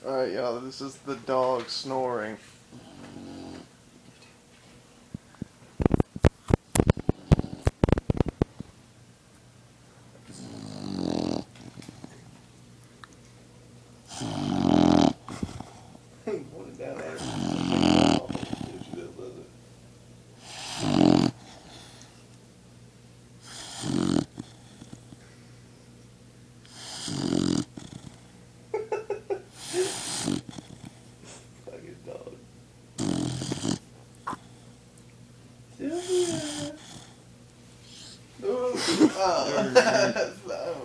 Alright, y'all, this is the dog snoring. Put it down there. She does it. Fucking dog. Sylvia. Oh,